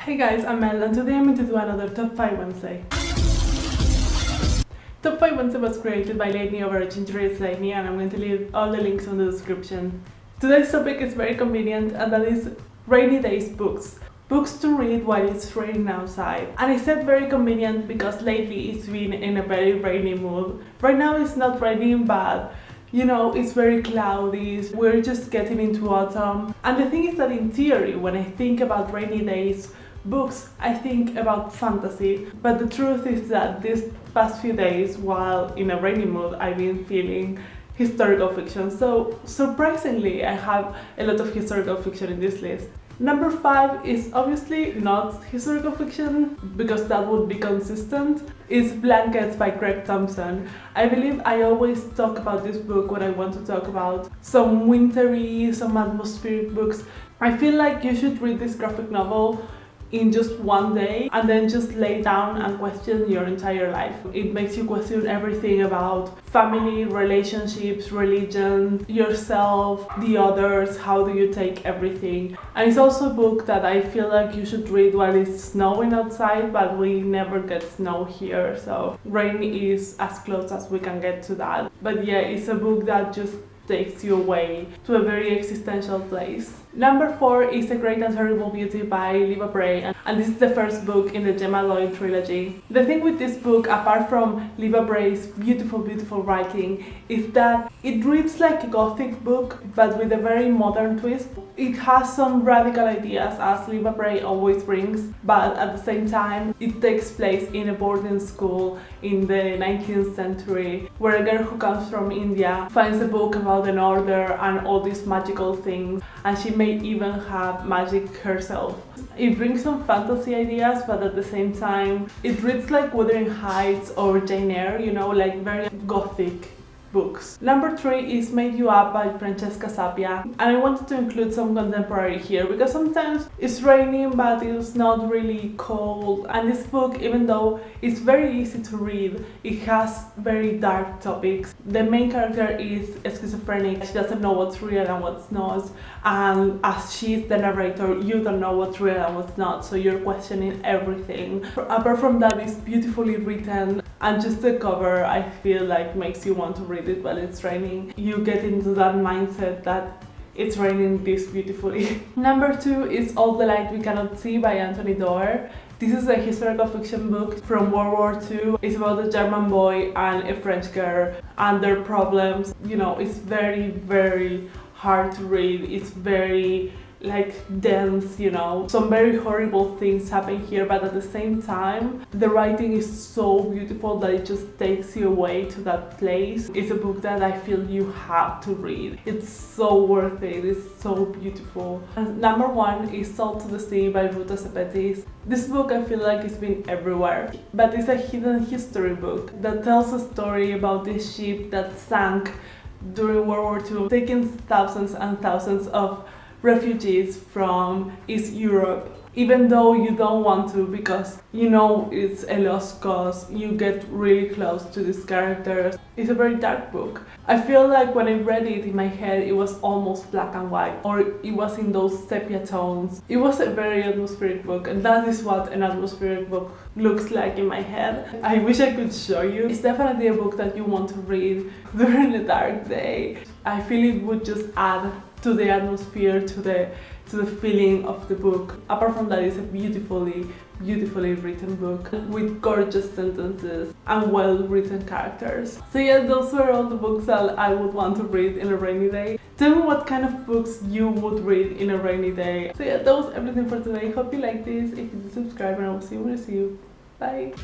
Hey guys, I'm Mel and today I'm going to do another Top 5 Wednesday. Top 5 Wednesday was created by Lainey over at Ginger is Lainey and I'm going to leave all the links in the description. Today's topic is very convenient and that is rainy days books. Books to read while it's raining outside. And I said very convenient because lately it's been in a very rainy mood. Right now it's not raining but you know, it's very cloudy, we're just getting into autumn. And the thing is that in theory, when I think about rainy days books, I think about fantasy. But the truth is that these past few days, while in a rainy mood, I've been feeling historical fiction. So surprisingly, I have a lot of historical fiction in this list. Number 5 is obviously not historical fiction because that would be consistent. It's Blankets by Craig Thompson. I believe I always talk about this book when I want to talk about some wintry, some atmospheric books. I feel like you should read this graphic novel in just one day and then just lay down and question your entire life. It makes you question everything about family, relationships, religion, yourself, the others, how do you take everything. And it's also a book that I feel like you should read while it's snowing outside, but we never get snow here, so rain is as close as we can get to that. But yeah, it's a book that just takes you away to a very existential place. Number 4 is A Great and Terrible Beauty by Liva Bray, and this is the first book in the Gemma Lloyd trilogy. The thing with this book, apart from Liva Bray's beautiful writing, is that it reads like a gothic book but with a very modern twist. It has some radical ideas, as Liva Bray always brings, but at the same time it takes place in a boarding school in the 19th century where a girl who comes from India finds a book about an order and all these magical things, and she may even have magic herself. It brings some fantasy ideas, but at the same time it reads like Wuthering Heights or Jane Eyre, you know, like very gothic books. Number 3 is Made You Up by Francesca Sapia, and I wanted to include some contemporary here because sometimes it's raining but it's not really cold, and this book, even though it's very easy to read, it has very dark topics. The main character is schizophrenic, she doesn't know what's real and what's not, and as she's the narrator you don't know what's real and what's not, so you're questioning everything. Apart from that, it's beautifully written, and just the cover I feel like makes you want to read it while it's raining. You get into that mindset that it's raining this beautifully. Number 2 is All the Light We Cannot See by Anthony Doerr. This is a historical fiction book from World War II. It's about a German boy and a French girl and their problems. You know, it's very hard to read. It's very dense, you know. Some very horrible things happen here, but at the same time the writing is so beautiful that it just takes you away to that place. It's a book that I feel you have to read. It's so worth it. It's so beautiful. And number 1 is Salt to the Sea by Ruta Sepetys. This book I feel like it's been everywhere, but it's a hidden history book that tells a story about this ship that sank during World War II, taking thousands and thousands of refugees from East Europe. Even though you don't want to, because you know it's a lost cause, you get really close to these characters. It's a very dark book. I feel like when I read it in my head it was almost black and white, or it was in those sepia tones. It was a very atmospheric book, and that is what an atmospheric book looks like in my head. I wish I could show you. It's definitely a book that you want to read during a dark day. I feel it would just add to the atmosphere, to the feeling of the book. Apart from that, it's a beautifully written book with gorgeous sentences and well written characters. So yeah, those were all the books that I would want to read in a rainy day. Tell me what kind of books you would read in a rainy day. So yeah, that was everything for today. Hope you like this. If you did, subscribe and I will see you when I see you. Bye!